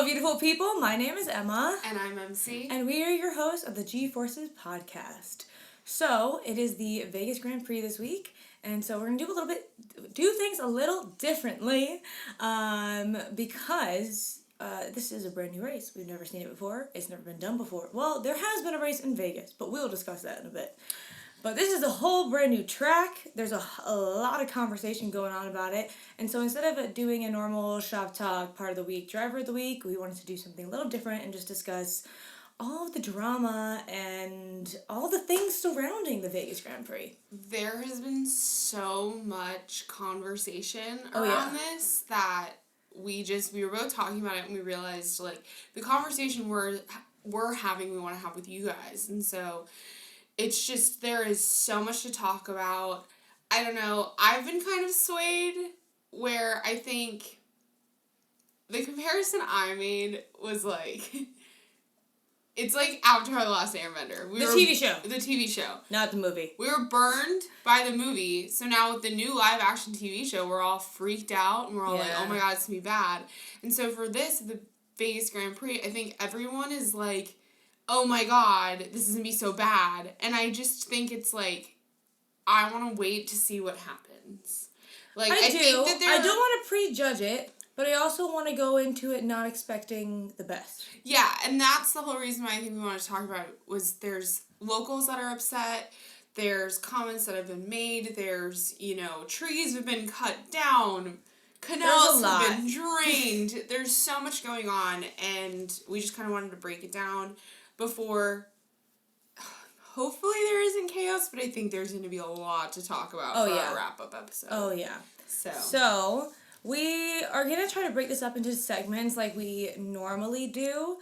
Hello, beautiful people. My name is Emma. And I'm MC. And we are your hosts of the G-Forces podcast. So, it is the Vegas Grand Prix this week. And so we're going to do things a little differently. Because this is a brand new race. We've never seen it before. It's never been done before. Well, there has been a race in Vegas, but we'll discuss that in a bit. But this is a whole brand new track. There's a lot of conversation going on about it. And so instead of doing a normal shop talk part of the week, driver of the week, we wanted to do something a little different and just discuss all of the drama and all the things surrounding the Vegas Grand Prix. There has been so much conversation around this that we were both talking about it and we realized, like, the conversation we're having, we want to have with you guys. And so it's just, there is so much to talk about. I don't know, I've been kind of swayed where I think the comparison I made was like, it's like Avatar: The Last Airbender. The TV show. The TV show. Not the movie. We were burned by the movie, so now with the new live action TV show, we're all freaked out and we're all like, oh my god, it's gonna be bad. And so for the Vegas Grand Prix, I think everyone is like, oh my god, this is going to be so bad. And I just think it's like, I want to wait to see what happens. Like, I think that I don't want to prejudge it, but I also want to go into it not expecting the best. Yeah, and that's the whole reason why I think we want to talk about it, was there's locals that are upset, there's comments that have been made, there's, trees have been cut down, canals have been drained, there's so much going on, and we just kind of wanted to break it down before, hopefully there isn't chaos, but I think there's going to be a lot to talk about for our wrap-up episode. Oh, yeah. So, we are going to try to break this up into segments like we normally do.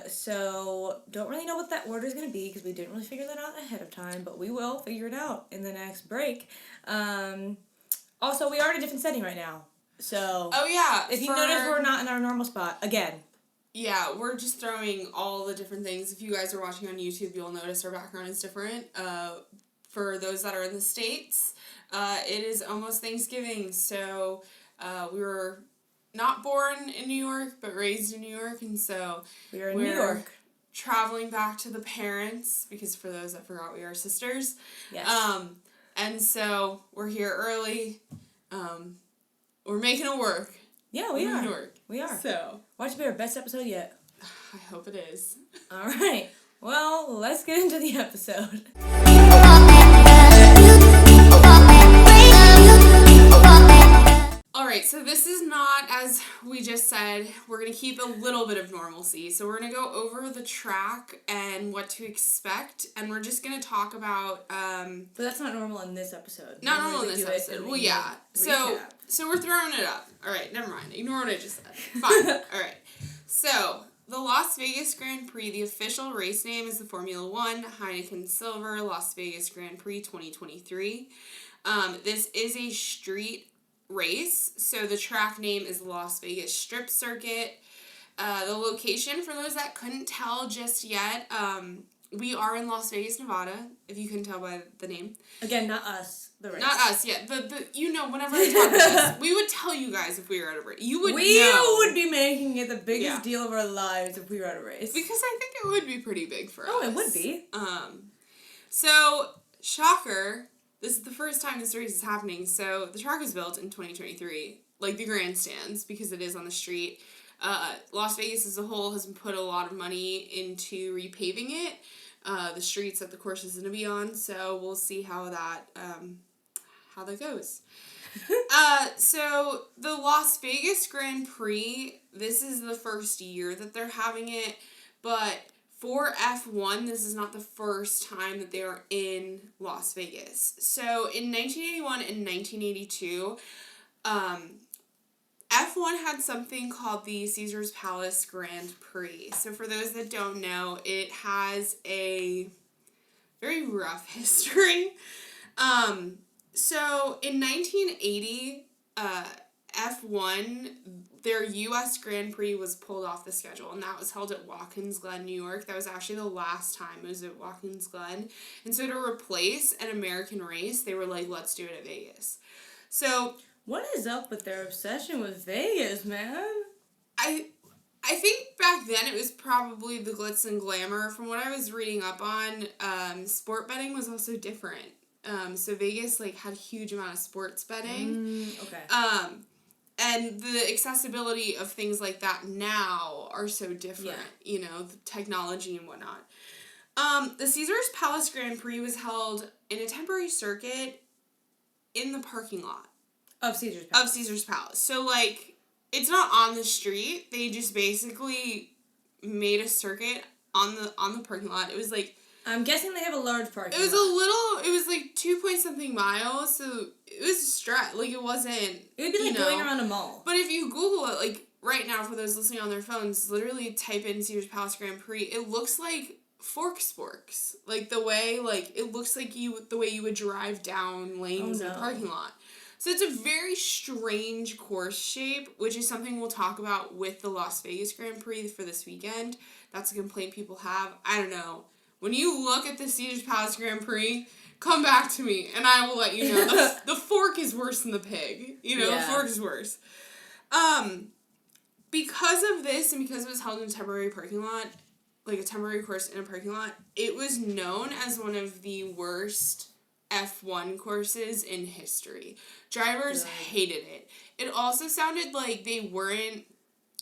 So, don't really know what that order is going to be because we didn't really figure that out ahead of time, but we will figure it out in the next break. Also, we are in a different setting right now. So, if you notice, we're not in our normal spot. Again. Yeah, we're just throwing all the different things. If you guys are watching on YouTube, you'll notice our background is different. For those that are in the States, it is almost Thanksgiving, so we were not born in New York, but raised in New York, and so we're in New York. Traveling back to the parents, because for those that forgot, we are sisters. Yes. And so we're here early. We're making it work. Yeah, we are. New York. We are. So, watch it be our best episode yet. I hope it is. All right. Well, let's get into the episode. Alright, so this is not, as we just said, we're going to keep a little bit of normalcy. So we're going to go over the track and what to expect, and we're just going to talk about... But that's not normal in this episode. Not normal in this episode. Well, yeah. So we're throwing it up. Alright, never mind. Ignore what I just said. Fine. Alright. So, the Las Vegas Grand Prix, the official race name is the Formula One Heineken Silver Las Vegas Grand Prix 2023. This is a street race, so the track name is Las Vegas Strip Circuit. The location, for those that couldn't tell just yet, we are in Las Vegas, Nevada, if you couldn't tell by the name. Again, not us, the race. Not us, yeah. Whenever I talk about this, we would tell you guys if we were at a race. You would know. We would be making it the biggest deal of our lives if we were at a race. Because I think it would be pretty big for us. Oh, it would be. So, shocker, this is the first time this race is happening. So, the track was built in 2023, like the grandstands, because it is on the street. Las Vegas as a whole has put a lot of money into repaving it. The streets that the course is going to be on, so we'll see how that goes. So the Las Vegas Grand Prix, this is the first year that they're having it, but for F1, this is not the first time that they are in Las Vegas. So in 1981 and 1982, F1 had something called the Caesars Palace Grand Prix. So for those that don't know, it has a very rough history. So in 1980, F1, their U.S. Grand Prix was pulled off the schedule, and that was held at Watkins Glen, New York. That was actually the last time it was at Watkins Glen. And so to replace an American race, they were like, let's do it at Vegas. So... what is up with their obsession with Vegas, man? I think back then it was probably the glitz and glamour. From what I was reading up on, sport betting was also different. So Vegas like had a huge amount of sports betting. Okay. And the accessibility of things like that now are so different. Yeah. You know, the technology and whatnot. The Caesars Palace Grand Prix was held in a temporary circuit in the parking lot Of Caesar's Palace. of Caesar's Palace. So like, it's not on the street. They just basically made a circuit on the parking lot. It was like, I'm guessing they have a large parking it was lot. it was like 2 point something miles, so it was a stretch. Like, it wasn't, It would be like going around a mall. But if you Google it, like, right now, for those listening on their phones, literally type in Caesars Palace Grand Prix, it looks like Fork Sporks. Like, the way, like, it looks like the way you would drive down lanes in a parking lot. So it's a very strange course shape, which is something we'll talk about with the Las Vegas Grand Prix for this weekend. That's a complaint people have. I don't know. When you look at the Caesars Palace Grand Prix, come back to me, and I will let you know. The fork is worse than the pig. You know, the fork is worse. Because of this, and because it was held in a temporary parking lot, like a temporary course in a parking lot, it was known as one of the worst F1 courses in history. Drivers hated it. It also sounded like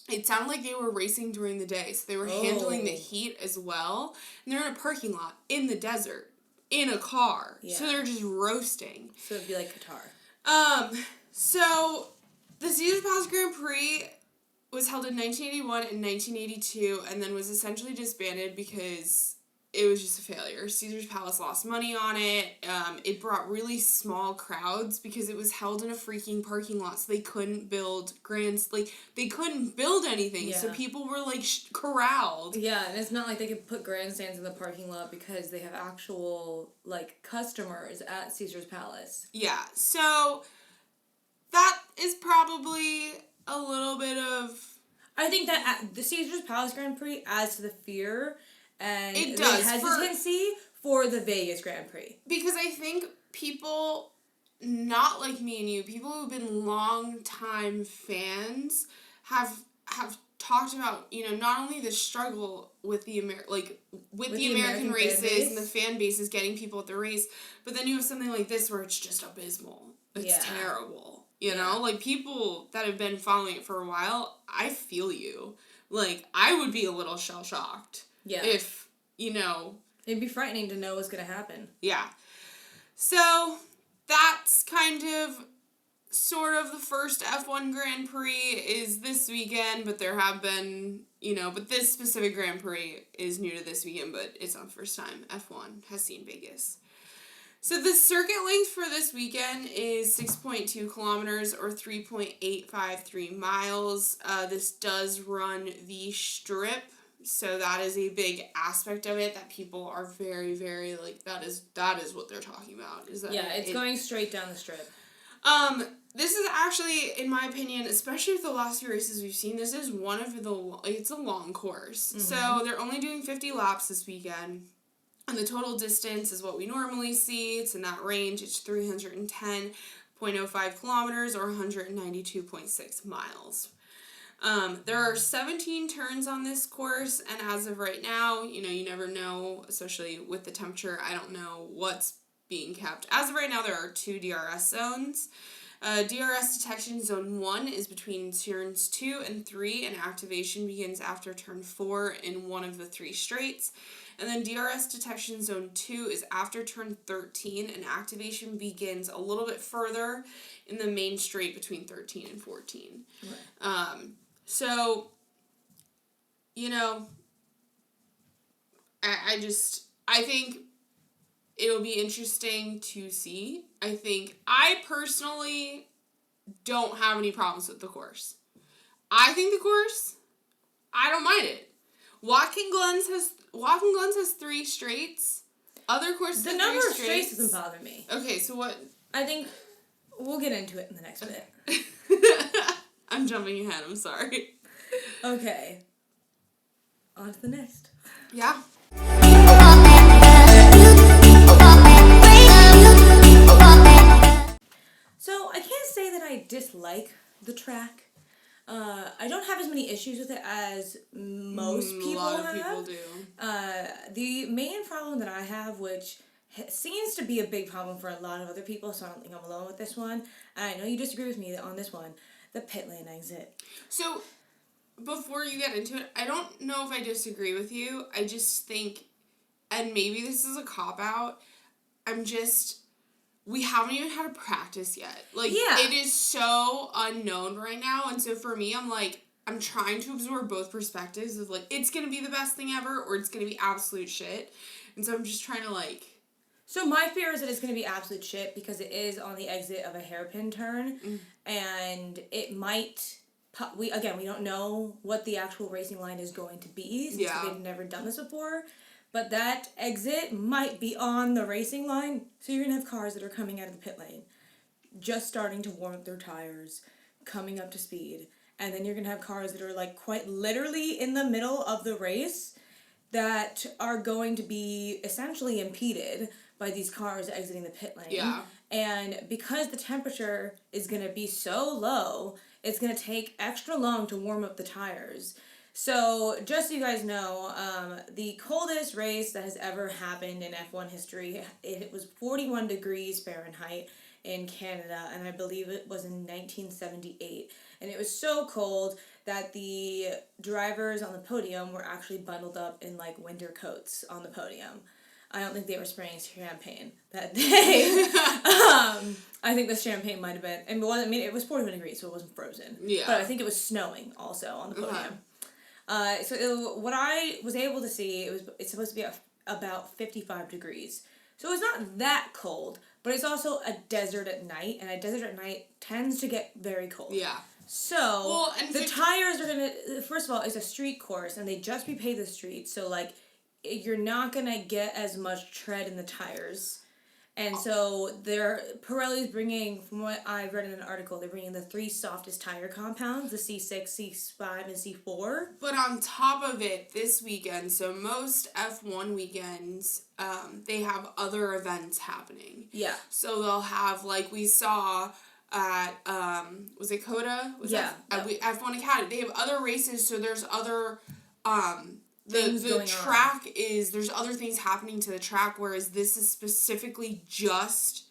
it sounded like they were racing during the day, so they were handling the heat as well. And they're in a parking lot, in the desert, in a car. Yeah. So they're just roasting. So it'd be like Qatar. So the Caesars Palace Grand Prix was held in 1981 and 1982, and then was essentially disbanded because it was just a failure. Caesars Palace lost money on it. It brought really small crowds because it was held in a freaking parking lot, so they couldn't build they couldn't build anything, so people were, like, corralled. Yeah, and it's not like they could put grandstands in the parking lot because they have actual, like, customers at Caesars Palace. Yeah, so that is probably a little bit of... I think that the Caesars Palace Grand Prix adds to the fear and it does, the hesitancy for the Vegas Grand Prix. Because I think people, not like me and you, people who've been long-time fans have talked about, you know, not only the struggle with the American races and the fan bases getting people at the race, but then you have something like this where it's just abysmal. It's terrible. You know? Like, people that have been following it for a while, I feel you. Like, I would be a little shell-shocked. Yeah. If, you know... It'd be frightening to know what's going to happen. Yeah. So, that's kind of sort of the first F1 Grand Prix is this weekend, but there have been, you know, but this specific Grand Prix is new to this weekend, but it's not the first time F1 has seen Vegas. So the circuit length for this weekend is 6.2 kilometers or 3.853 miles. This does run the Strip, so that is a big aspect of it that people are very, very, like, that is what they're talking about. Is that it's going straight down the Strip. This is actually, in my opinion, especially with the last few races we've seen, this is one of it's a long course. Mm-hmm. So they're only doing 50 laps this weekend. And the total distance is what we normally see. It's in that range. It's 310.05 kilometers or 192.6 miles. There are 17 turns on this course, and as of right now, you know, you never know, especially with the temperature, I don't know what's being kept. As of right now, there are 2 DRS zones. DRS detection zone 1 is between turns 2 and 3, and activation begins after turn 4 in one of the 3 straights. And then DRS detection zone 2 is after turn 13, and activation begins a little bit further in the main straight between 13 and 14. Right. So, you know, I think it'll be interesting to see. I personally don't have any problems with the course. I think the course, I don't mind it. Watkins Glen's has 3 straights. Other courses have 3 straights. The number of straights doesn't bother me. Okay, so what? I think we'll get into it in the next bit. I'm jumping ahead, I'm sorry. Okay. On to the next. Yeah. So, I can't say that I dislike the track. I don't have as many issues with it as most people A lot of have. people do. The main problem that I have, which seems to be a big problem for a lot of other people, so I don't think I'm alone with this one. And I know you disagree with me on this one. The pit lane exit. So, before you get into it, I don't know if I disagree with you. I just think, and maybe this is a cop-out, we haven't even had a practice yet. Like, Yeah. it is so unknown right now, and so for me, I'm trying to absorb both perspectives of, like, it's gonna be the best thing ever, or it's gonna be absolute shit. And so I'm just trying to, like... So my fear is that it's going to be absolute shit because it is on the exit of a hairpin turn, and it might... we don't know what the actual racing line is going to be since they've never done this before, but that exit might be on the racing line, so you're going to have cars that are coming out of the pit lane, just starting to warm up their tires, coming up to speed, and then you're going to have cars that are like quite literally in the middle of the race that are going to be essentially impeded by these cars exiting the pit lane. Yeah. And because the temperature is going to be so low, it's going to take extra long to warm up the tires. So, just so you guys know, the coldest race that has ever happened in F1 history, it was 41 degrees Fahrenheit in Canada, and I believe it was in 1978. And it was so cold that the drivers on the podium were actually bundled up in, like, winter coats on the podium. I don't think they were spraying champagne that day. I think the champagne might have been, it was 41 degrees, so it wasn't frozen. Yeah. But I think it was snowing also on the podium. What I was able to see, it's supposed to be about 55 degrees. So it's not that cold, but it's also a desert at night, and a desert at night tends to get very cold. Yeah. So, the tires are going to, first of all, it's a street course, and they just repaved the street, so, like, you're not going to get as much tread in the tires. And so Pirelli's bringing, from what I've read in an article, they're bringing the 3 softest tire compounds, the C6, C5, and C4. But on top of it, this weekend, so most F1 weekends, they have other events happening. Yeah. So they'll have, like we saw at, was it COTA? F1 Academy. They have other races, so there's other, the track there's other things happening to the track, whereas this is specifically just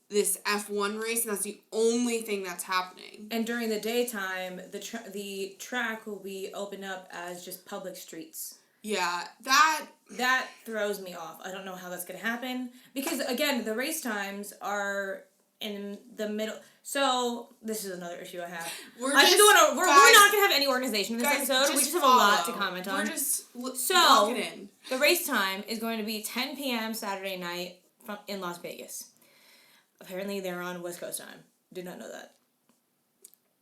this F1 race, and that's the only thing that's happening. And during the daytime, the track will be opened up as just public streets. Yeah, that throws me off. I don't know how that's going to happen, because again, the race times are in the middle. So this is another issue I have. We're not gonna have any organization in this episode. We just have a lot to comment on. We're just walking in. The race time is going to be 10 p.m. Saturday night in Las Vegas. Apparently, they're on West Coast time. Did not know that.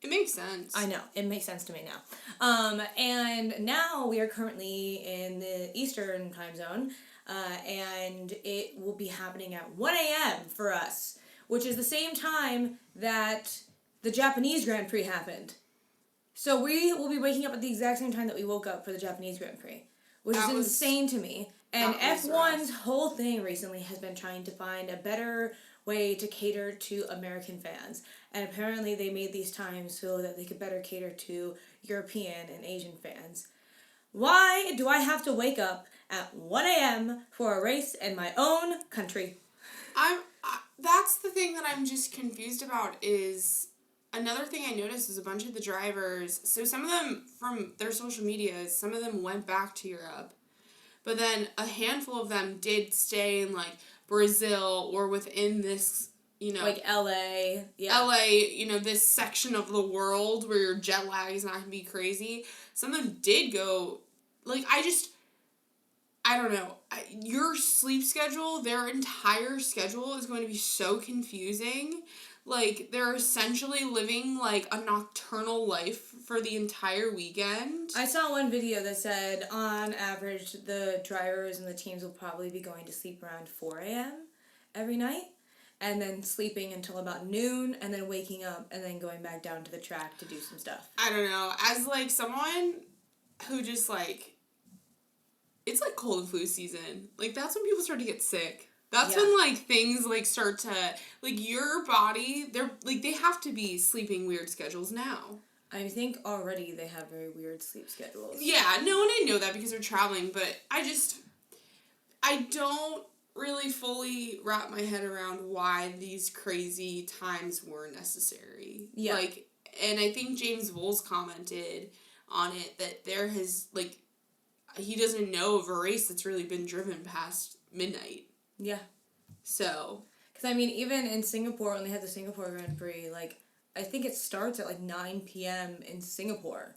It makes sense. I know. It makes sense to me now. And now we are currently in the Eastern time zone, and it will be happening at 1 a.m. for us, which is the same time that the Japanese Grand Prix happened. So we will be waking up at the exact same time that we woke up for the Japanese Grand Prix, which is insane to me. And F1's whole thing recently has been trying to find a better way to cater to American fans. And apparently they made these times so that they could better cater to European and Asian fans. Why do I have to wake up at 1 a.m. for a race in my own country? That's the thing that I'm just confused about is, another thing I noticed is a bunch of the drivers, so some of them from their social medias, some of them went back to Europe, but then a handful of them did stay in, like, Brazil or within this, like LA. Yeah. LA, this section of the world where your jet lag is not going to be crazy. Some of them did go, like, I don't know. Your sleep schedule, their entire schedule is going to be so confusing. Like, they're essentially living, like, a nocturnal life for the entire weekend. I saw one video that said, on average, the drivers and the teams will probably be going to sleep around 4 a.m. every night, and then sleeping until about noon, and then waking up, and then going back down to the track to do some stuff. I don't know. As, like, someone who just, like... It's, like, cold and flu season. Like, that's when people start to get sick. That's when, like, things, like, start to... Like, your body, they have to be sleeping weird schedules now. I think already they have very weird sleep schedules. Yeah, no, and I know that because they're traveling, but I don't really fully wrap my head around why these crazy times were necessary. Yeah. Like, and I think James Voles commented on it that there has, like, he doesn't know of a race that's really been driven past midnight. Yeah. So. Because, I mean, even in Singapore, when they had the Singapore Grand Prix, like, I think it starts at, like, 9 p.m. in Singapore.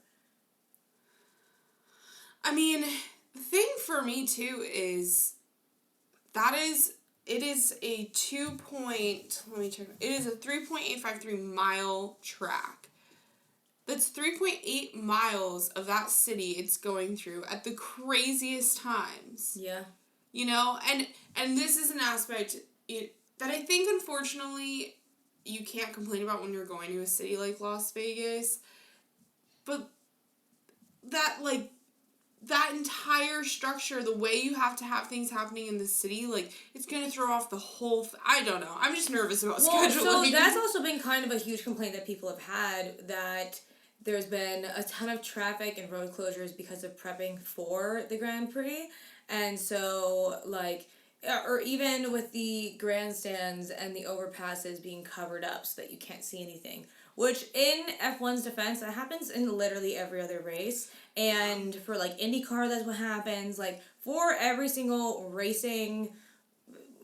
I mean, the thing for me, too, is it is a 3.853 mile track. That's 3.8 miles of that city it's going through at the craziest times. Yeah. You know, and this is an aspect that I think, unfortunately, you can't complain about when you're going to a city like Las Vegas. But that, like, that entire structure, the way you have to have things happening in the city, like, it's going to throw off the whole I don't know. I'm just nervous about scheduling. So that's also been kind of a huge complaint that people have had, that there's been a ton of traffic and road closures because of prepping for the Grand Prix. And so, like, or even with the grandstands and the overpasses being covered up so that you can't see anything. Which, in F1's defense, that happens in literally every other race. And for, like, IndyCar, that's what happens. Like, for every single racing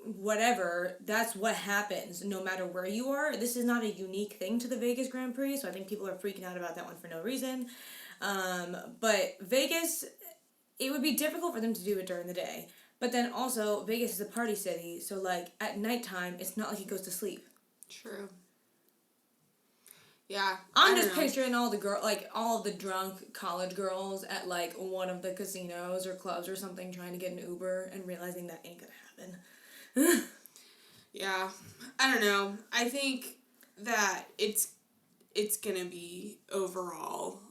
whatever, that's what happens no matter where you are. This is not a unique thing to the Vegas Grand Prix, so I think people are freaking out about that one for no reason. But Vegas, it would be difficult for them to do it during the day. But then also, Vegas is a party city, so, like, at nighttime, it's not like he goes to sleep. True. Yeah. I'm just picturing all of the drunk college girls at, like, one of the casinos or clubs or something trying to get an Uber and realizing that ain't gonna happen. Yeah. I don't know. I think that it's gonna be overall,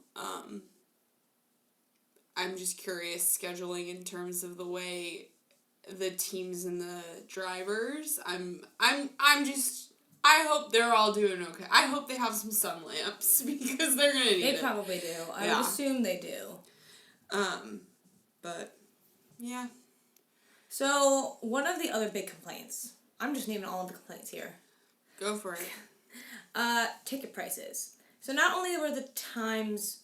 I'm just curious scheduling in terms of the way the teams and the drivers. I hope they're all doing okay. I hope they have some sun lamps because they're gonna need it. They probably do. I would assume they do. But yeah. So one of the other big complaints. I'm just naming all of the complaints here. Go for it. Ticket prices. So not only were the times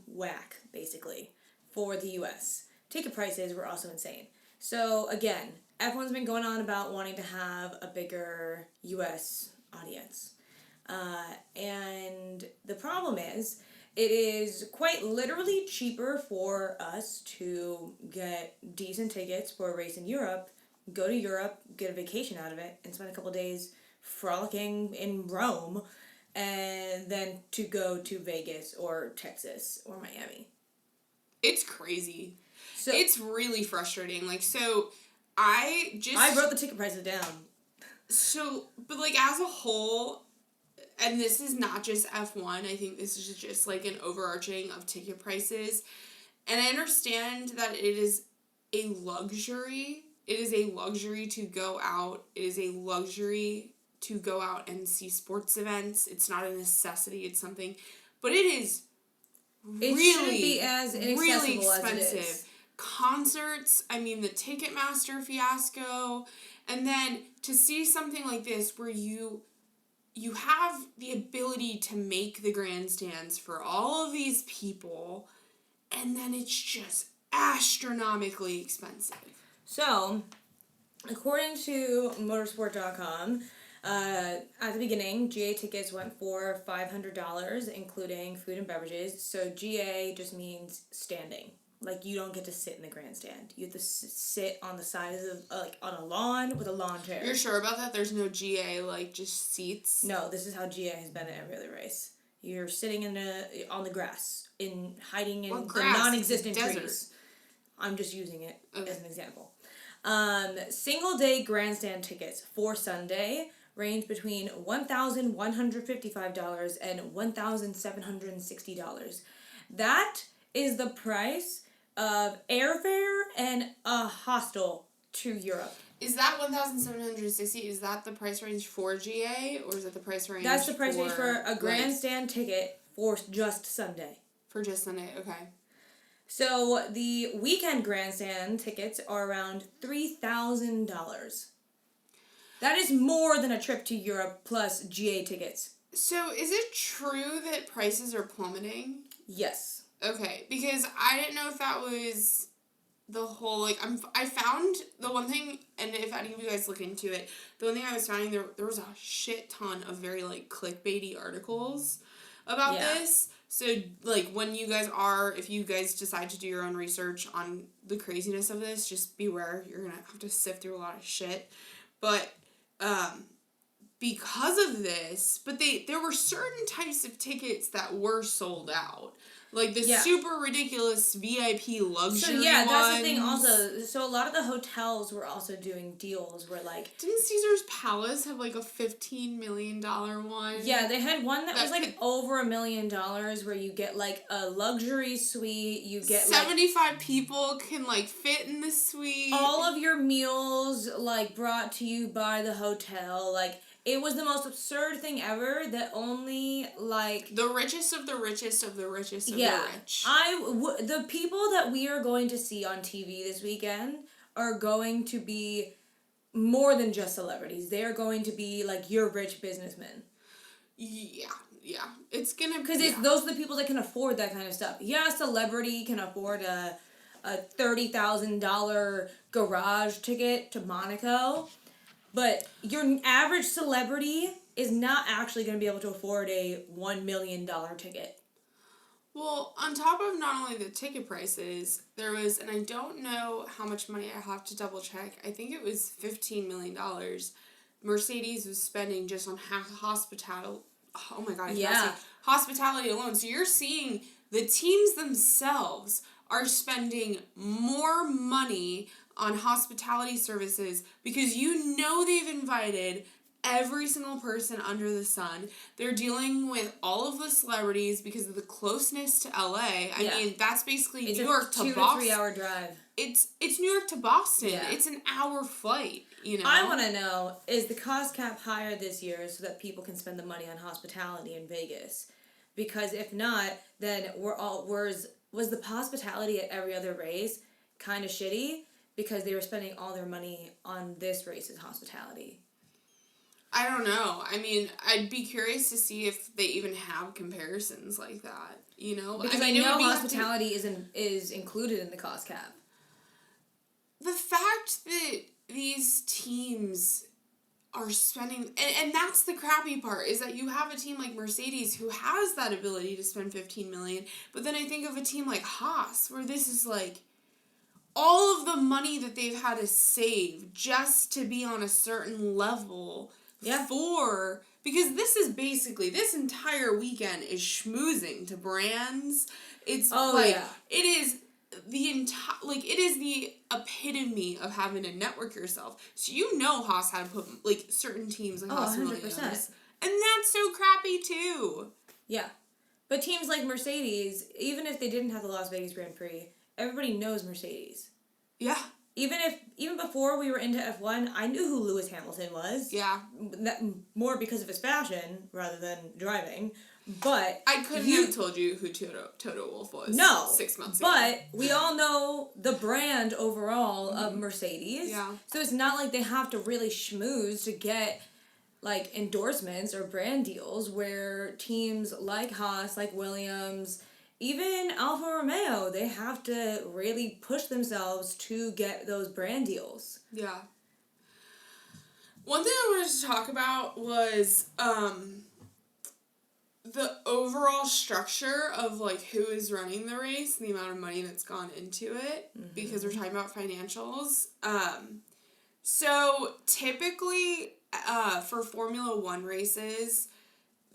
whack, basically, for the U.S., ticket prices were also insane. So, again, F1's been going on about wanting to have a bigger U.S. audience. And the problem is, it is quite literally cheaper for us to get decent tickets for a race in Europe, go to Europe, get a vacation out of it, and spend a couple days frolicking in Rome, and then to go to Vegas or Texas or Miami. It's crazy. So it's really frustrating. Like, so I wrote the ticket prices down. So, but, like, as a whole, and this is not just F1, I think this is just, like, an overarching of ticket prices. And I understand that it is a luxury. It is a luxury to go out. It is a luxury to go out and see sports events. It's not a necessity. It's something. But it is shouldn't be as inaccessible really expensive. As it is. Concerts, I mean, the Ticketmaster fiasco. And then to see something like this where you have the ability to make the grandstands for all of these people, and then it's just astronomically expensive. So, according to motorsport.com, at the beginning, GA tickets went for $500, including food and beverages. So GA just means standing. Like, you don't get to sit in the grandstand. You have to sit on the sides of, like, on a lawn with a lawn chair. You're sure about that? There's no GA, like, just seats? No, this is how GA has been at every other race. You're sitting on the grass, hiding in the non-existent trees. I'm just using it as an example. Single day grandstand tickets for Sunday range between $1,155 and $1,760. That is the price of airfare and a hostel to Europe. Is that $1,760? Is that the price range for GA, or is that the price range? That's the price range for a grandstand ticket for just Sunday. For just Sunday, okay. So the weekend grandstand tickets are around $3,000. That is more than a trip to Europe plus GA tickets. So is it true that prices are plummeting? Yes. Okay, because I didn't know if that was the whole, like, I found the one thing, and if any of you guys look into it, the one thing I was finding, there was a shit ton of very, like, clickbaity articles about this. So, like, if you guys decide to do your own research on the craziness of this, just beware, you're gonna have to sift through a lot of shit. But, because of this, there were certain types of tickets that were sold out. Like the super ridiculous VIP luxury ones. That's the thing also. So a lot of the hotels were also doing deals where like... Didn't Caesar's Palace have like a $15 million one? Yeah, they had one that was like over $1 million where you get like a luxury suite, you get 75 people can like fit in the suite. All of your meals like brought to you by the hotel, like... It was the most absurd thing ever that only, like... The richest of the richest of the richest of the rich. The people that we are going to see on TV this weekend are going to be more than just celebrities. They are going to be, like, your rich businessmen. Yeah. It's gonna be... Because those are the people that can afford that kind of stuff. Yeah, a celebrity can afford a $30,000 garage ticket to Monaco... But your average celebrity is not actually going to be able to afford a $1 million ticket. Well, on top of not only the ticket prices, there was, and I don't know how much money, I have to double check, I think it was $15 million. Mercedes was spending just on hospitality. Oh my God, hospitality alone. So you're seeing the teams themselves are spending more money on hospitality services because they've invited every single person under the sun. They're dealing with all of the celebrities because of the closeness to LA. I mean, that's basically New York to Boston. It's a 2 to 3 hour drive. It's New York to Boston. Yeah. It's an hour flight, I want to know, is the cost cap higher this year so that people can spend the money on hospitality in Vegas? Because if not, then was the hospitality at every other race kind of shitty? Because they were spending all their money on this race's hospitality. I don't know. I mean, I'd be curious to see if they even have comparisons like that. Because I know hospitality is included in the cost cap. The fact that these teams are spending, and that's the crappy part, is that you have a team like Mercedes who has that ability to spend $15 million, but then I think of a team like Haas where this is like all of the money that they've had to save just to be on a certain level because this is basically, this entire weekend is schmoozing to brands. It's it is it is the epitome of having to network yourself. So Haas had to put like certain teams like Haas 100%. And that's so crappy too. Yeah. But teams like Mercedes, even if they didn't have the Las Vegas Grand Prix, everybody knows Mercedes. Yeah. Even before we were into F1, I knew who Lewis Hamilton was. Yeah. More because of his fashion rather than driving. But I couldn't have told you who Toto Wolff was 6 months ago. But we all know the brand overall of Mercedes. Yeah. So it's not like they have to really schmooze to get like endorsements or brand deals where teams like Haas, like Williams, even Alfa Romeo, they have to really push themselves to get those brand deals. Yeah. One thing I wanted to talk about was the overall structure of like who is running the race and the amount of money that's gone into it, because we're talking about financials. So typically for Formula One races,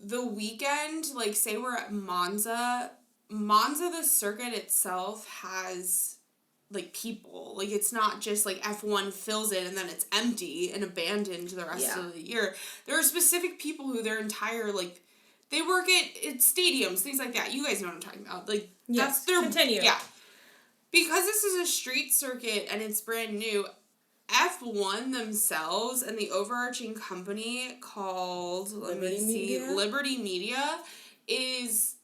the weekend, like say we're at Monza, the circuit itself has like people. Like it's not just like F1 fills it and then it's empty and abandoned the rest of the year. There are specific people who their entire like they work at stadiums, things like that. You guys know what I'm talking about. Like that's their continue. Yeah. Because this is a street circuit and it's brand new, F1 themselves and the overarching company called Liberty Media is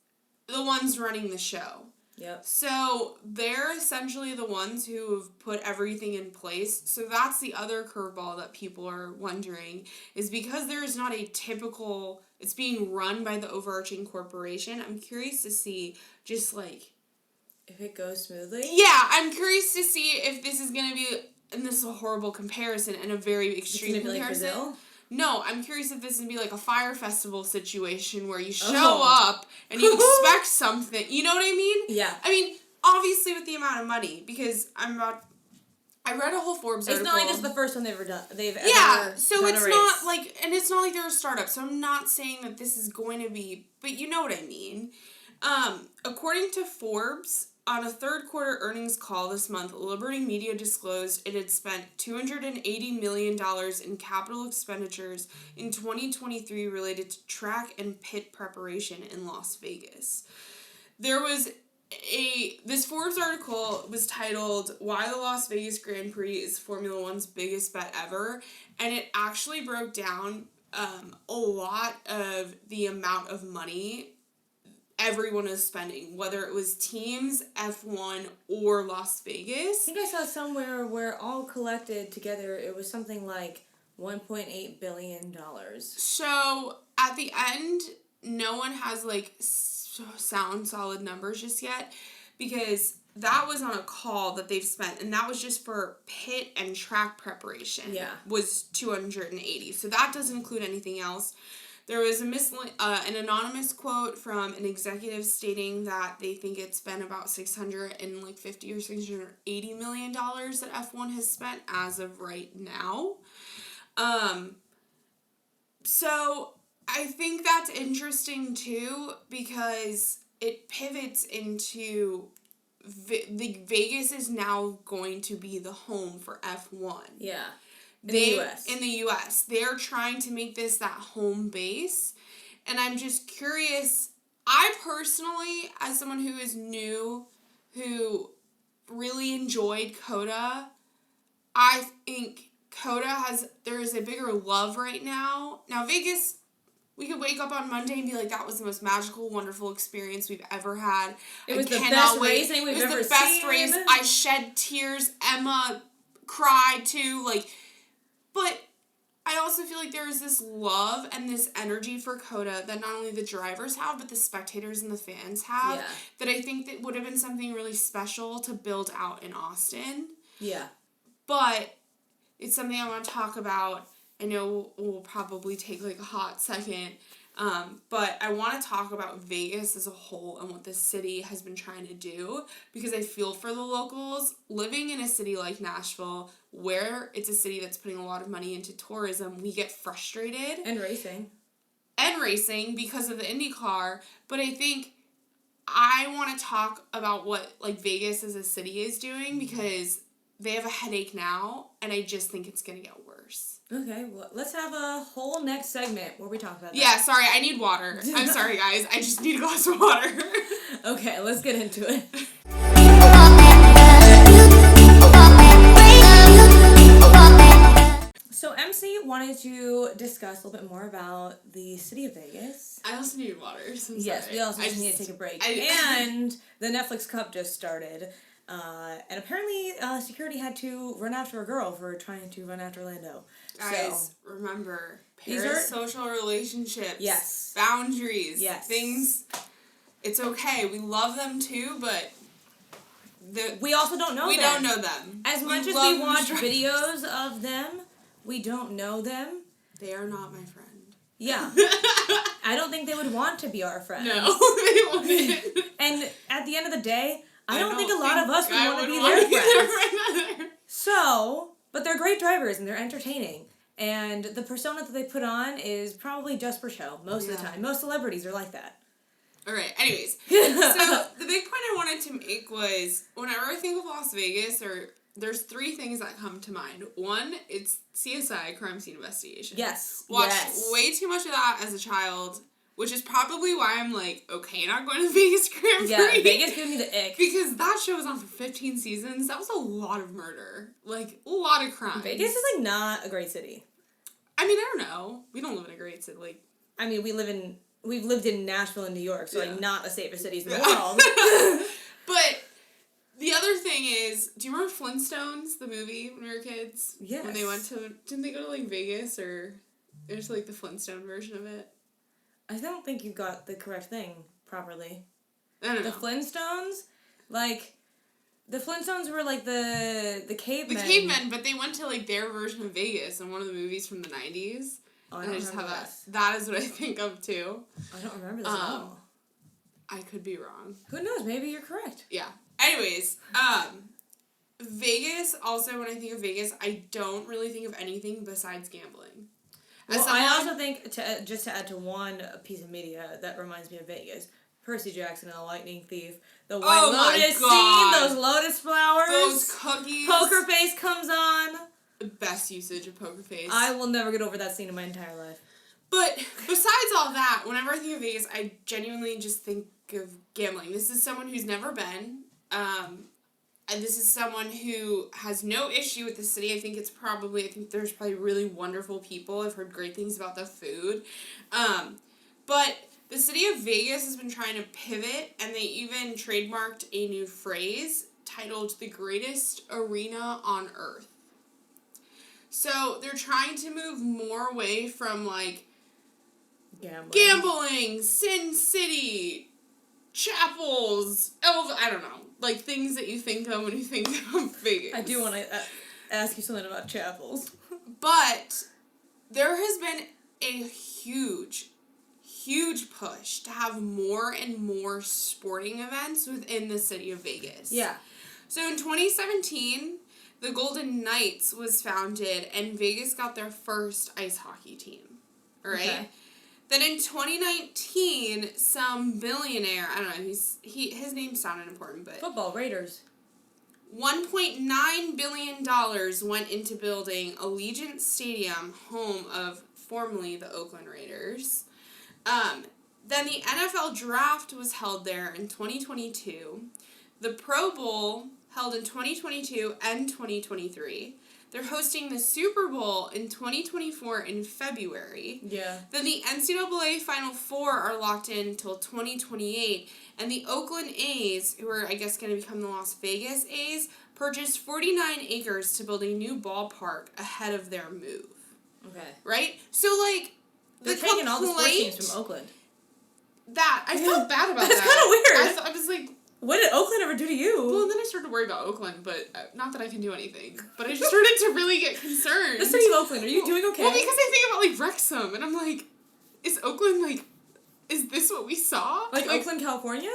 the ones running the show. Yep. So they're essentially the ones who have put everything in place. So that's the other curveball that people are wondering, is because there is not a typical, it's being run by the overarching corporation. I'm curious to see just like, if it goes smoothly. Yeah, I'm curious to see if this is going to be, and this is a horrible comparison and a very extreme comparison. Like Brazil? No, I'm curious if this is going to be like a Fire Festival situation where you show up and you expect something. You know what I mean? Yeah. I mean, obviously with the amount of money, because I read a whole Forbes article. It's not like this is the first one they've ever done. So it's not like, and it's not like they're a startup, so I'm not saying that this is going to be, but you know what I mean. According to Forbes, on a third quarter earnings call this month, Liberty Media disclosed it had spent $280 million in capital expenditures in 2023 related to track and pit preparation in Las Vegas. This Forbes article was titled, "Why the Las Vegas Grand Prix is Formula One's Biggest Bet Ever," and it actually broke down a lot of the amount of money everyone is spending, whether it was teams, F1, or Las Vegas. I think I saw somewhere where all collected together, it was something like $1.8 billion. So, at the end, no one has, like, sound solid numbers just yet, because that was on a call that they've spent, and that was just for pit and track preparation. Yeah. Was $280. So that doesn't include anything else. There was an anonymous quote from an executive stating that they think it's been about $650 or $680 million that F1 has spent as of right now. So I think that's interesting too, because it pivots into Vegas is now going to be the home for F1. Yeah. In the U.S. They're trying to make this that home base. And I'm just curious. I personally, as someone who is new, who really enjoyed COTA, I think there is a bigger love right now. Now, Vegas, we could wake up on Monday and be like, that was the most magical, wonderful experience we've ever had. It was the best racing we've ever seen. It was the best race. I shed tears. Emma cried too. But I also feel like there is this love and this energy for COTA that not only the drivers have, but the spectators and the fans have. Yeah. That I think that would have been something really special to build out in Austin. Yeah. But it's something I want to talk about. I know we'll probably take like a hot second. But I want to talk about Vegas as a whole and what this city has been trying to do, because I feel for the locals. Living in a city like Nashville, where it's a city that's putting a lot of money into tourism, we get frustrated. And racing because of the IndyCar. But I think I want to talk about what like Vegas as a city is doing, because they have a headache now, and I just think it's going to get worse. Okay, well, let's have a whole next segment where we talk about that. Yeah, sorry, I need water. I'm sorry, guys. I just need a glass of water. Okay, let's get into it. So MC wanted to discuss a little bit more about the city of Vegas. I also need water. So yes, we also just need to take a break. And the Netflix Cup just started. And apparently security had to run after a girl for trying to run after Lando. Guys, remember, parasocial relationships. Yes. Boundaries. Yes. Things, it's okay. We love them too, but we also don't know them. We don't know them. As much as we watch videos of them, we don't know them. They are not my friend. Yeah. I don't think they would want to be our friends. No, they wouldn't. And at the end of the day, I don't think a lot of us would want to be their friends. So, but they're great drivers and they're entertaining. And the persona that they put on is probably just for show most of the time. Most celebrities are like that. Alright, anyways. So, the big point I wanted to make was, whenever I think of Las Vegas, there's three things that come to mind. One, it's CSI, Crime Scene Investigation. Yes. Watched way too much of that as a child, which is probably why I'm like, okay, not going to the Vegas Grand Prix. Yeah, Vegas gave me the ick. Because that show was on for 15 seasons. That was a lot of murder. Like, a lot of crime. Vegas is, like, not a great city. I mean, I don't know. We don't live in a great city. Like, I mean, we live in we've lived in Nashville and New York, so Yeah. like not the safest cities in the world. But the other thing is, do you remember Flintstones, the movie, when we were kids? Yes. When they went to, didn't they go to like Vegas, or it was like the Flintstone version of it? I don't think you got the correct thing properly. I don't know. The Flintstones, like, the Flintstones were like the cavemen. The cavemen, but they went to like their version of Vegas in one of the movies from the 90s. Oh, I and don't I just remember have that. That is what I think of too. I don't remember this at all. I could be wrong. Who knows? Maybe you're correct. Yeah. Anyways, Vegas, also when I think of Vegas, I don't really think of anything besides gambling. Well, I also think, just to add to one piece of media that reminds me of Vegas, Percy Jackson and the Lightning Thief, the White Lotus scene, those lotus flowers, those cookies. Poker Face comes on. The best usage of Poker Face. I will never get over that scene in my entire life. But besides all that, whenever I think of Vegas, I genuinely just think of gambling. This is someone who's never been, and this is someone who has no issue with the city. I think there's probably really wonderful people. I've heard great things about the food. But the city of Vegas has been trying to pivot, and they even trademarked a new phrase titled the greatest arena on earth. So they're trying to move more away from like gambling, Sin City, chapels, I don't know, like things that you think of when you think of Vegas. I do want to ask you something about chapels. But there has been a huge push to have more and more sporting events within the city of Vegas. Yeah. So in 2017, the Golden Knights was founded, and Vegas got their first ice hockey team. All right? Okay. Then in 2019, some billionaire, I don't know, his name sounded important, but... Football, Raiders. $1.9 billion went into building Allegiant Stadium, home of formerly the Oakland Raiders. Then the NFL Draft was held there in 2022. The Pro Bowl held in 2022 and 2023. They're hosting the Super Bowl in 2024 in February. Yeah. Then the NCAA Final Four are locked in until 2028. And the Oakland A's, who are, I guess, going to become the Las Vegas A's, purchased 49 acres to build a new ballpark ahead of their move. Okay. Right? So, like, they're taking all the sports teams from Oakland. I felt bad about that. That's kind of weird. I was like... What did Oakland ever do to you? Well, then I started to worry about Oakland, but not that I can do anything. But I just started to really get concerned. The city of Oakland, are you doing okay? Well, because I think about, like, Wrexham, and I'm like, is Oakland, like, is this what we saw? Like Oakland, California?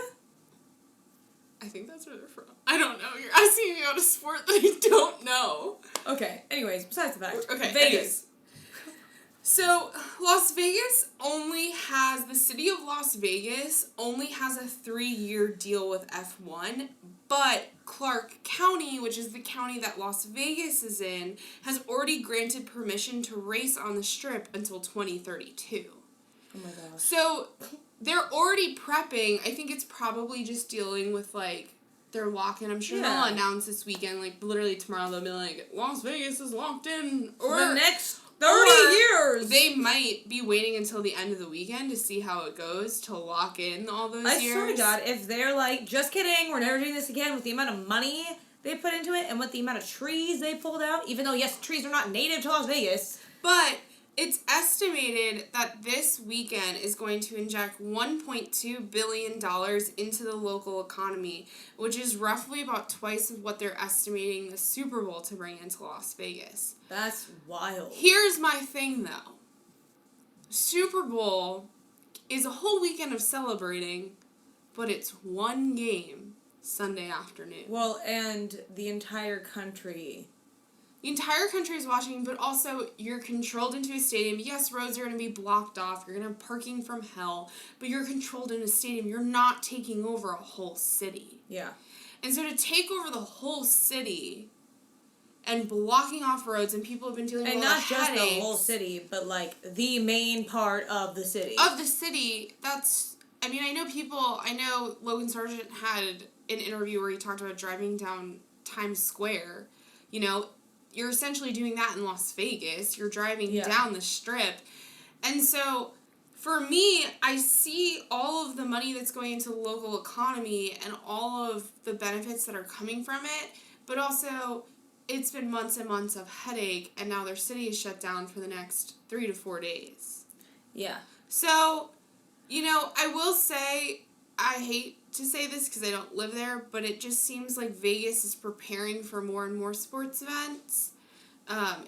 I think that's where they're from. I don't know. You're asking me about a sport that I don't know. Okay, anyways, besides the fact. Okay, Vegas. Anyways. So, the city of Las Vegas only has a 3-year deal with F1, but Clark County, which is the county that Las Vegas is in, has already granted permission to race on the Strip until 2032. Oh my gosh. So, they're already prepping. I think it's probably just dealing with, like, their lock-in. I'm sure they'll announce this weekend, like, literally tomorrow they'll be like, Las Vegas is locked in. Or the next 30 years! They might be waiting until the end of the weekend to see how it goes, to lock in all those years. I swear to God, if they're like, just kidding, we're never doing this again, with the amount of money they put into it, and with the amount of trees they pulled out, even though, yes, trees are not native to Las Vegas. But it's estimated that this weekend is going to inject $1.2 billion into the local economy, which is roughly about twice of what they're estimating the Super Bowl to bring into Las Vegas. That's wild. Here's my thing, though. Super Bowl is a whole weekend of celebrating, but it's one game Sunday afternoon. Well, and the entire country... The entire country is watching, but also you're controlled into a stadium. Yes, roads are going to be blocked off. You're going to have parking from hell, but you're controlled in a stadium. You're not taking over a whole city. Yeah. And so to take over the whole city and blocking off roads, and people have been dealing with a lot of headaches. And not just the whole city, but like the main part of the city. Of the city, I know Logan Sargent had an interview where he talked about driving down Times Square, you know. You're essentially doing that in Las Vegas. You're driving down the Strip. And so, for me, I see all of the money that's going into the local economy and all of the benefits that are coming from it, but also it's been months and months of headache, and now their city is shut down for the next 3 to 4 days. Yeah. So, I will say, I hate to say this because I don't live there, but it just seems like Vegas is preparing for more and more sports events.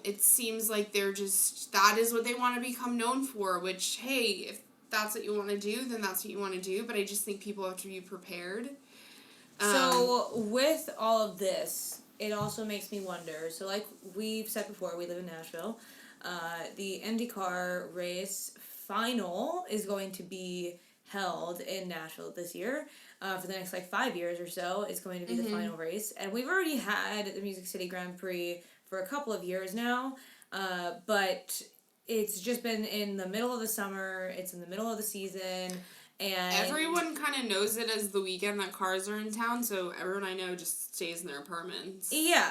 It seems like that is what they want to become known for, which, hey, if that's what you want to do, then that's what you want to do, but I just think people have to be prepared. So, with all of this, it also makes me wonder, so like we've said before, we live in Nashville, the IndyCar race final is going to be held in Nashville this year. For the next 5 years or so, it's going to be the final race. And we've already had the Music City Grand Prix for a couple of years now, but it's just been in the middle of the summer, it's in the middle of the season, and everyone kind of knows it as the weekend that cars are in town, so everyone I know just stays in their apartments. Yeah,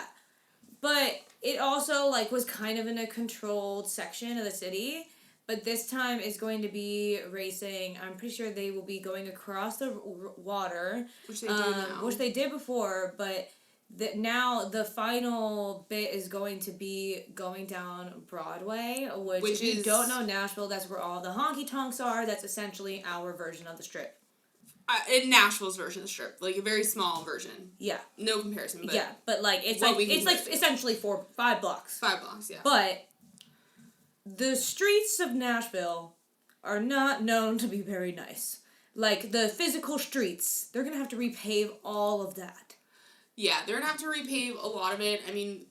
but it also was kind of in a controlled section of the city. But this time is going to be racing. I'm pretty sure they will be going across the water, which they do now. Which they did before, but now the final bit is going to be going down Broadway, which if you don't know Nashville, that's where all the honky tonks are. That's essentially our version of the Strip. In Nashville's version of the Strip, a very small version. Yeah. No comparison, but yeah, but it's essentially 5 blocks. 5 blocks, yeah. But the streets of Nashville are not known to be very nice. The physical streets, they're gonna have to repave all of that. Yeah, they're going to have to repave a lot of it. I mean,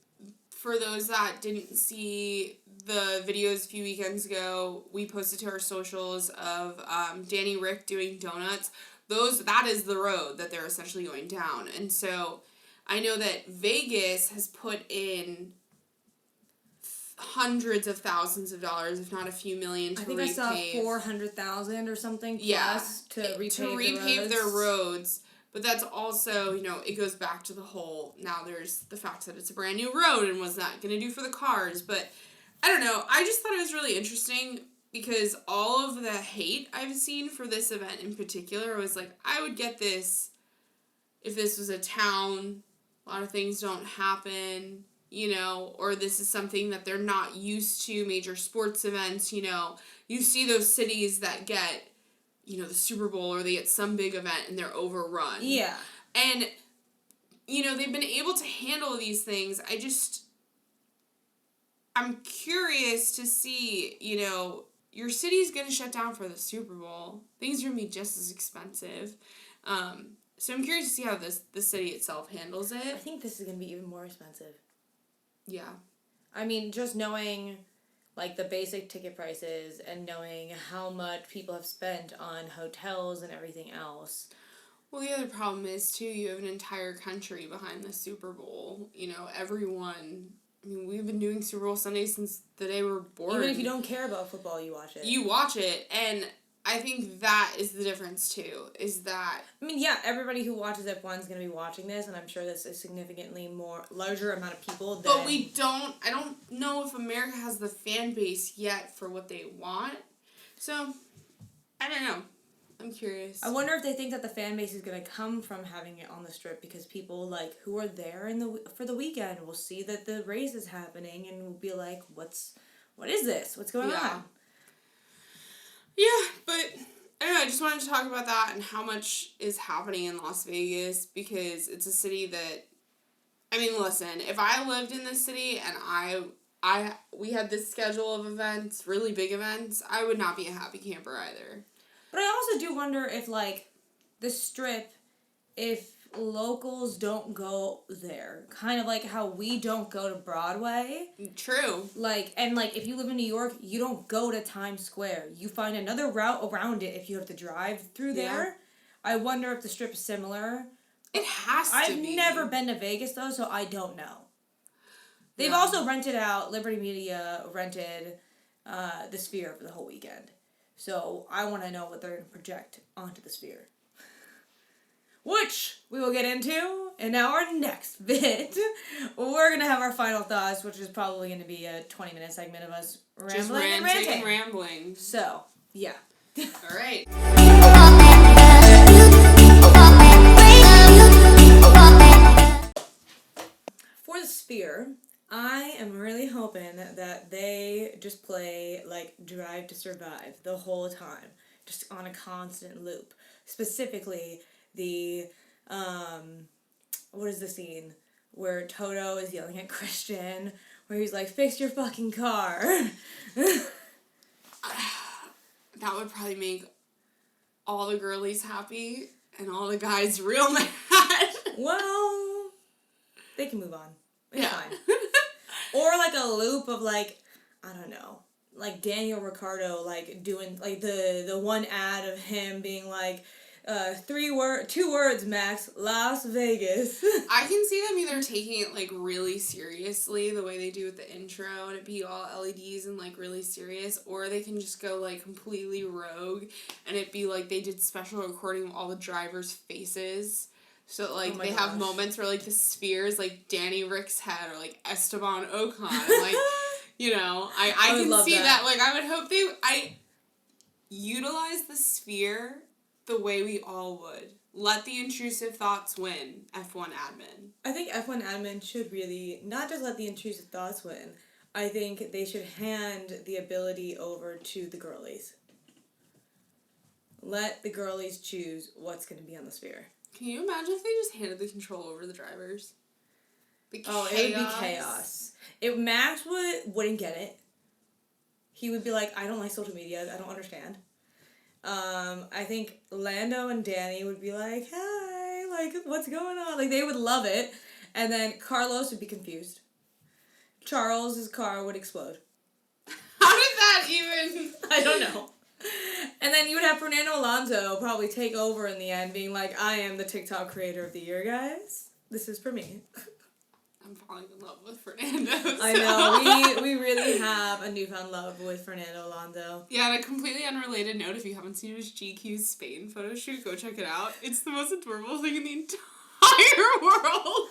for those that didn't see the videos a few weekends ago, we posted to our socials of Danny Rick doing donuts. That is the road that they're essentially going down. And so I know that Vegas has put in hundreds of thousands of dollars, if not a few million, to repave. I think I saw 400,000 or something plus to repave their roads. But that's also, it goes back to the whole, now there's the fact that it's a brand new road and what's that going to do for the cars. But, I don't know, I just thought it was really interesting because all of the hate I've seen for this event in particular was I would get this if this was a town, a lot of things don't happen, or this is something that they're not used to, major sports events, you see those cities that get the Super Bowl or they get some big event and they're overrun. Yeah. And, they've been able to handle these things. I'm curious to see, your city's going to shut down for the Super Bowl. Things are going to be just as expensive. So I'm curious to see how the city itself handles it. I think this is going to be even more expensive. Yeah. I mean, just knowing the basic ticket prices and knowing how much people have spent on hotels and everything else. Well, the other problem is, too, you have an entire country behind the Super Bowl. Everyone... I mean, we've been doing Super Bowl Sundays since the day we were born. Even if you don't care about football, you watch it. You watch it, and I think that is the difference, too, is that... I mean, yeah, everybody who watches F1 is going to be watching this, and I'm sure this is significantly larger amount of people than... But I don't know if America has the fan base yet for what they want. So, I don't know. I'm curious. I wonder if they think that the fan base is going to come from having it on the Strip because people who are there for the weekend will see that the race is happening and will be like, what is this? What's going on? Yeah, but I don't know, I just wanted to talk about that and how much is happening in Las Vegas because it's a city that, I mean, listen, if I lived in this city and we had this schedule of events, really big events, I would not be a happy camper either. But I also do wonder if, the Strip, if locals don't go there. Kind of like how we don't go to Broadway. True. If you live in New York, you don't go to Times Square. You find another route around it if you have to drive through there. Yeah. I wonder if the Strip is similar. It has to be. I've never been to Vegas, though, so I don't know. They've also rented out, Liberty Media rented the Sphere for the whole weekend. So I want to know what they're going to project onto the Sphere. Which we will get into in our next bit. We're going to have our final thoughts, which is probably going to be a 20-minute segment of us rambling Just and ranting. And rambling. So, yeah. All right. For the Sphere, I am really hoping that they just play like Drive to Survive the whole time, just on a constant loop. Specifically, the what is the scene where Toto is yelling at Christian, where he's like, "Fix your fucking car." That would probably make all the girlies happy and all the guys real mad. Well, they can move on. It's Yeah. fine. Or like a loop of like, I don't know, like Daniel Ricciardo like doing like the one ad of him being like, 2 words max, Las Vegas. I can see them either taking it like really seriously the way they do with the intro and it be all LEDs and like really serious, or they can just go like completely rogue and it be like they did special recording of all the drivers' faces. So like Oh my they gosh. have moments where like the sphere is like Danny Rick's head or like Esteban Ocon and like you know, I would can love see that. that. Like I would hope I utilize the sphere the way we all would. Let the intrusive thoughts win, F1 admin. I think F1 admin should really not just let the intrusive thoughts win. I think they should hand the ability over to the girlies. Let the girlies choose what's going to be on the sphere. Can you imagine if they just handed the control over to the drivers? The Oh, it would be chaos. Max wouldn't get it. He would be like, I don't like social media. I don't understand. I think Lando and Danny would be like, hi, like, what's going on? Like, they would love it. And then Carlos would be confused. Charles's car would explode. How did that even... I don't know. And then you would have Fernando Alonso probably take over in the end, being like, I am the TikTok creator of the year, guys. This is for me. I'm falling in love with Fernando. So. I know. We really have a newfound love with Fernando Alonso. Yeah, on a completely unrelated note, if you haven't seen his GQ Spain photo shoot, go check it out. It's the most adorable thing in the entire world.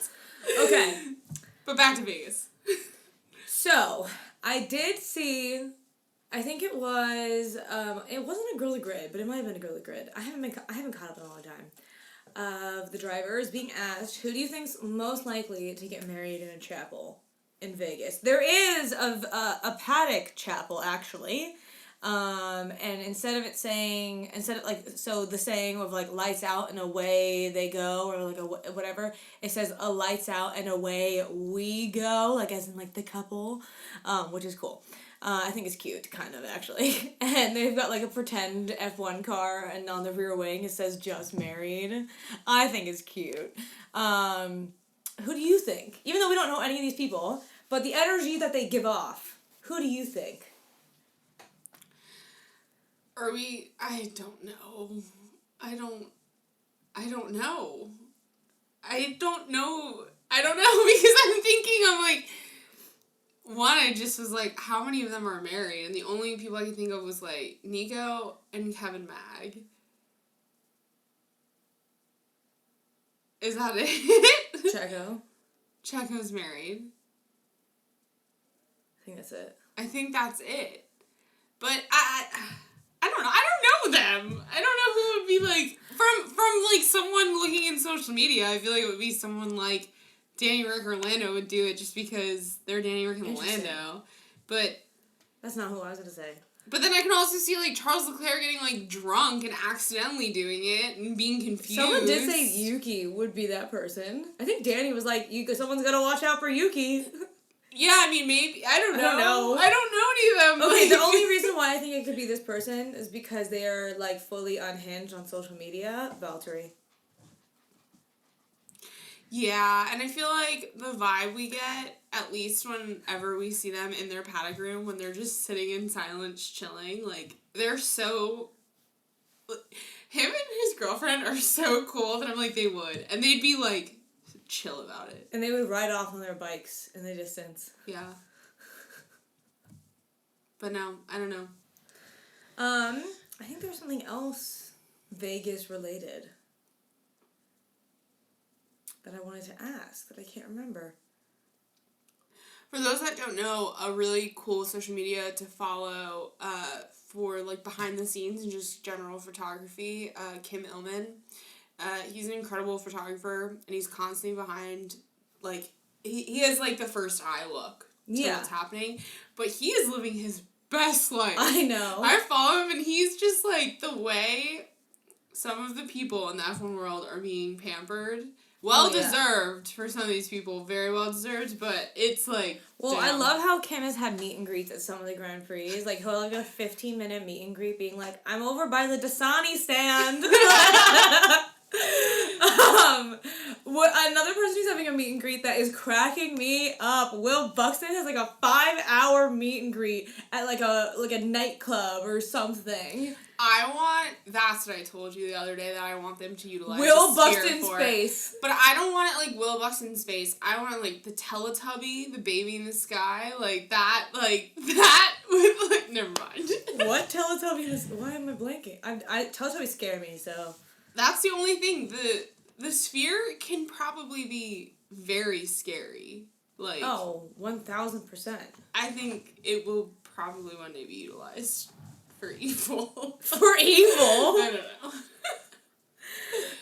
Okay. But back to Vegas. So, I did see... I think it was, it wasn't a girly grid, but it might have been a girly grid. I haven't caught up in a long time. Of the drivers being asked, who do you think's most likely to get married in a chapel in Vegas? There is a paddock chapel, actually. And instead of the saying of like lights out and away they go, or like whatever, it says a lights out and away we go, like as in like the couple, which is cool. I think it's cute, kind of, actually. And they've got, like, a pretend F1 car, and on the rear wing it says, just married. I think it's cute. Who do you think? Even though we don't know any of these people, but the energy that they give off, who do you think? I don't know. I don't know. Because I'm thinking, I'm like... One, I just was like, how many of them are married? And the only people I could think of was, like, Nico and Kevin Mag. Is that it? Checo. Checo's married. I think that's it. I think that's it. But I don't know. I don't know them. I don't know who would be, like... From like, someone looking in social media, I feel like it would be someone, like... Danny Rick or Lando would do it just because they're Danny Rick and Lando. But... That's not who I was going to say. But then I can also see, like, Charles Leclerc getting, like, drunk and accidentally doing it and being confused. Someone did say Yuki would be that person. I think Danny was like, someone's got to watch out for Yuki. Yeah, I mean, maybe. I don't know. I don't know any of them. Okay, like... the only reason why I think it could be this person is because they are, like, fully unhinged on social media. Valtteri. Yeah, and I feel like the vibe we get, at least whenever we see them in their paddock room, when they're just sitting in silence chilling, like, they're so... Him and his girlfriend are so cool that I'm like, they would. And they'd be, like, chill about it. And they would ride off on their bikes in the distance. Yeah. But no, I don't know. I think there's something else Vegas related that I wanted to ask that I can't remember. For those that don't know, a really cool social media to follow for like behind the scenes and just general photography, Kim Illman. He's an incredible photographer, and he's constantly behind, like, he has, like, the first eye look to what's happening, but he is living his best life. I know. I follow him, and he's just, like, the way some of the people in the F1 world are being pampered. Well-deserved for some of these people. Very well-deserved, but it's, like, well, damn. I love how Kim has had meet and greets at some of the Grand Prix. Like, he'll have a 15-minute meet and greet being like, I'm over by the Dasani stand. Another person who's having a meet and greet that is cracking me up. Will Buxton has like a 5-hour meet and greet at like a nightclub or something. That's what I told you the other day that I want them to utilize. Will Buxton's face. But I don't want it like Will Buxton's face. I want like the Teletubby, the baby in the sky, like that with like, never mind. What Teletubby is, why am I blanking? Teletubbies scare me, so. That's the only thing. The sphere can probably be very scary. Like, oh, 1,000%. I think it will probably one day be utilized for evil. For evil? I don't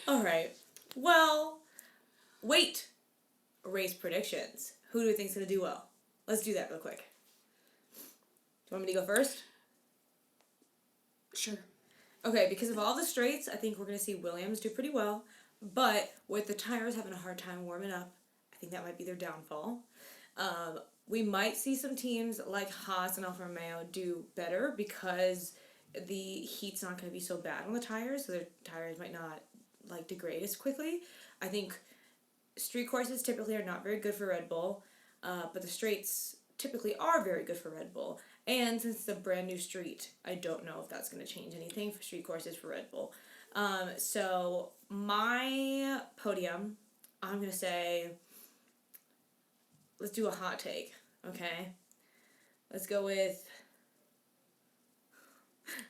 know. Alright. Well, wait. Race predictions. Who do we think's going to do well? Let's do that real quick. Do you want me to go first? Sure. Okay, because of all the straights, I think we're going to see Williams do pretty well. But with the tires having a hard time warming up, I think that might be their downfall. We might see some teams like Haas and Alfa Romeo do better because the heat's not going to be so bad on the tires, so their tires might not like degrade as quickly. I think street courses typically are not very good for Red Bull, but the straights typically are very good for Red Bull. And since it's a brand new street, I don't know if that's going to change anything for street courses for Red Bull. So my podium, I'm going to say, let's do a hot take, okay? Let's go with...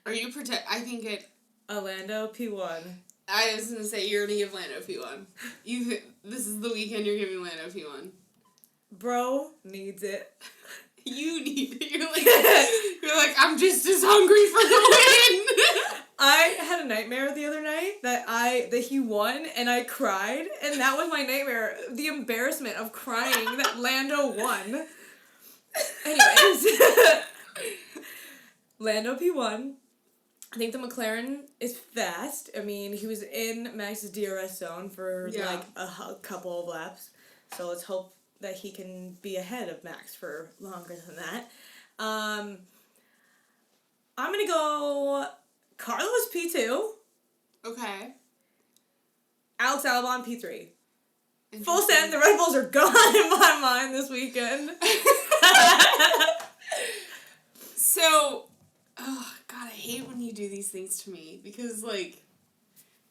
Are you I think it... Orlando P1. I was going to say, you're going to give Lando P1. This is the weekend you're giving Lando P1. Bro needs it. You need it. You're like, I'm just as hungry for the win. I had a nightmare the other night that he won and I cried, and that was my nightmare. The embarrassment of crying that Lando won. Anyways. Lando P1. I think the McLaren is fast. I mean, he was in Max's DRS zone for like a couple of laps. So let's hope that he can be ahead of Max for longer than that. I'm going to go Carlos P2. Okay. Alex Albon P3. Full send, the Red Bulls are gone in my mind this weekend. So, oh, God, I hate when you do these things to me because, like,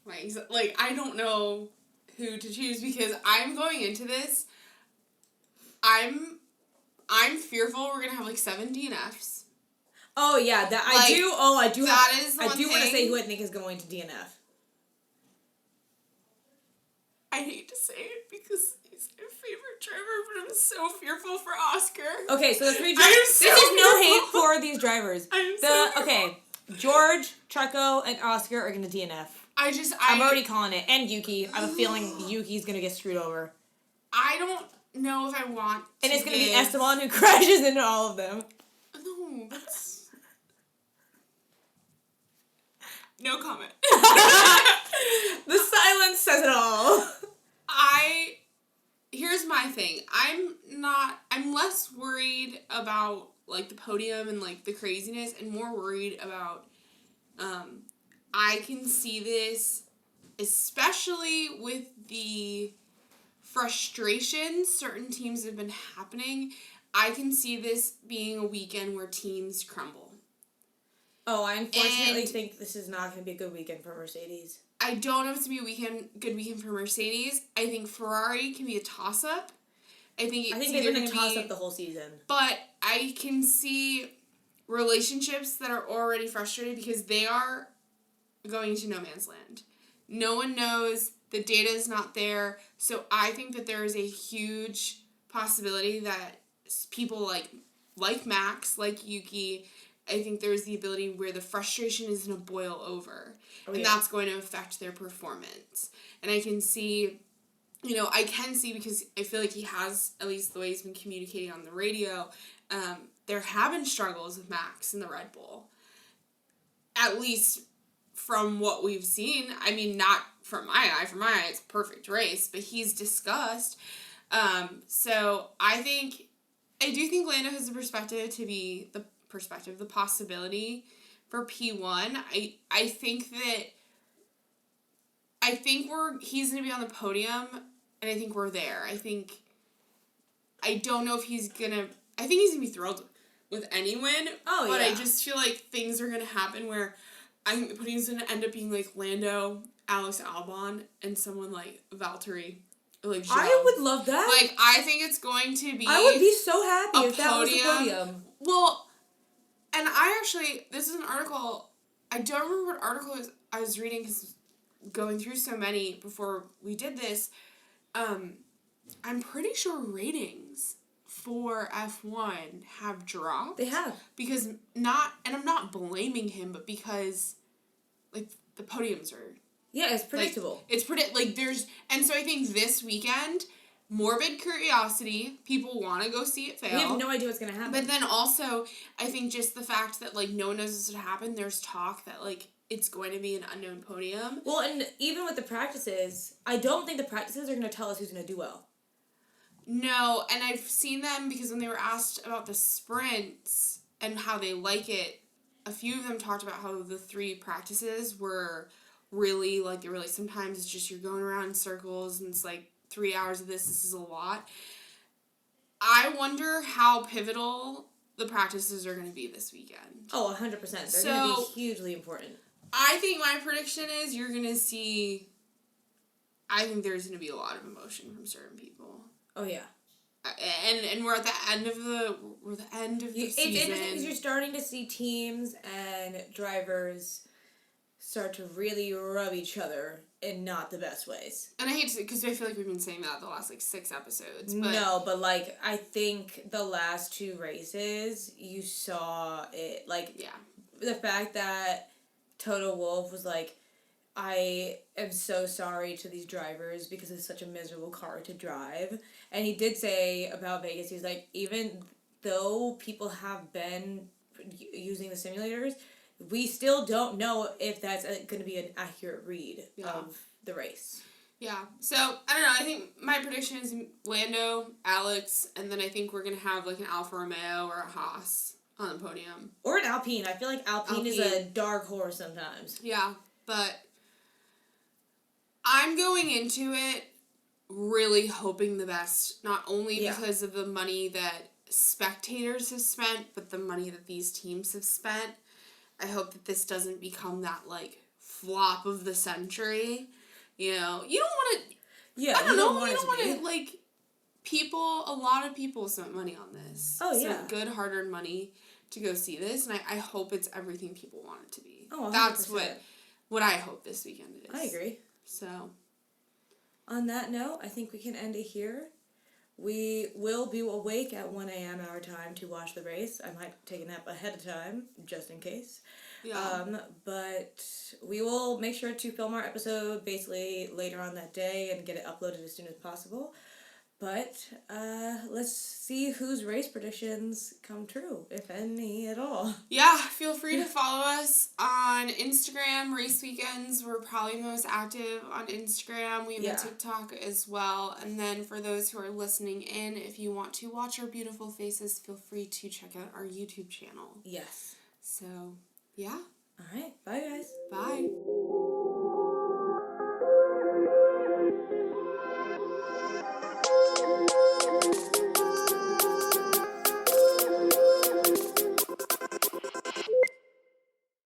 I don't know who to choose because I'm going into this. I'm fearful we're gonna have like 7 DNFs. Oh yeah, I do. That is one I do thing. want to say who I think is going to DNF. I hate to say it because he's my favorite driver, but I'm so fearful for Oscar. Okay, so the 3 drivers. This is no hate for these drivers. Okay, George, Checo, and Oscar are gonna DNF. I'm already calling it, and Yuki. I have a feeling Yuki's gonna get screwed over. I don't know if I want to. And it's gonna be Esteban who crashes into all of them. No, that's... No comment. The silence says it all. Here's my thing. I'm less worried about, like, the podium and, like, the craziness and more worried about, I can see this, especially with the frustrations certain teams have been happening, I can see this being a weekend where teams crumble. Oh, I unfortunately think this is not going to be a good weekend for Mercedes. I don't know if it's going to be a good weekend for Mercedes. I think Ferrari can be a toss-up. I think they've been a toss-up the whole season. But I can see relationships that are already frustrated because they are going to no man's land. No one knows. The data is not there. So I think that there is a huge possibility that people like Max, like Yuki, I think there's the ability where the frustration is going to boil over. And that's going to affect their performance. And I can see, because I feel like he has, at least the way he's been communicating on the radio, there have been struggles with Max in the Red Bull. At least from what we've seen. I mean, not from my eye. From my eye, it's a perfect race. But he's discussed. So I do think Lando has the perspective to be the possibility for P1. I think he's going to be on the podium, and I think we're there. I don't know if he's going to... I think he's going to be thrilled with any win. Oh, but I just feel like things are going to happen where I think the podium's going to end up being like Lando, Alex Albon, and someone like Valtteri. Like Joe. I would love that. Like, I think it's going to be... I would be so happy if that was the podium. Well, and this is an article, I don't remember what article I was reading because going through so many before we did this, I'm pretty sure ratings for F1 have dropped. They have. Because and I'm not blaming him, but because, like, the podiums are... Yeah, it's predictable. And so I think this weekend, morbid curiosity, people want to go see it fail. We have no idea what's going to happen. But then also, I think just the fact that, like, no one knows what's going to happen, there's talk that, like, it's going to be an unknown podium. Well, and even with the practices, I don't think the practices are going to tell us who's going to do well. No, and I've seen them because when they were asked about the sprints and how they like it, a few of them talked about how the 3 practices were... really, like, they were like, sometimes it's just you're going around in circles and it's like 3 hours of this is a lot. I wonder how pivotal the practices are going to be this weekend. Oh, 100%. They're going to be hugely important. I think my prediction is you're going to see, I think there's going to be a lot of emotion from certain people. Oh, yeah. And we're at the end of the season. It's interesting because you're starting to see teams and drivers start to really rub each other in not the best ways. And I hate to, because I feel like we've been saying that the last, 6 episodes. But no, but, I think the last 2 races, you saw it, the fact that Toto Wolff was like, I am so sorry to these drivers because it's such a miserable car to drive. And he did say about Vegas, he was like, even though people have been using the simulators, we still don't know if that's going to be an accurate read of the race. Yeah. So, I don't know. I think my prediction is Lando, Alex, and then I think we're going to have, an Alfa Romeo or a Haas on the podium. Or an Alpine. I feel like Alpine is a dark horse sometimes. Yeah, but I'm going into it really hoping the best, not only because of the money that spectators have spent, but the money that these teams have spent. I hope that this doesn't become that, flop of the century. You don't want to... Yeah, I don't know. You don't want to, a lot of people spent money on this. Oh, yeah. Some good, hard-earned money to go see this, and I hope it's everything people want it to be. Oh, 100%. That's what I hope this weekend is. I agree. So... On that note, I think we can end it here. We will be awake at 1 a.m. our time to watch the race. I might take a nap ahead of time, just in case. Yeah. But we will make sure to film our episode basically later on that day and get it uploaded as soon as possible. But let's see whose race predictions come true, if any at all. Yeah, feel free to follow us on Instagram. Race Weekends, we're probably most active on Instagram. We have a TikTok as well. And then for those who are listening in, if you want to watch our beautiful faces, feel free to check out our YouTube channel. Yes. So, yeah. All right. Bye, guys. Bye.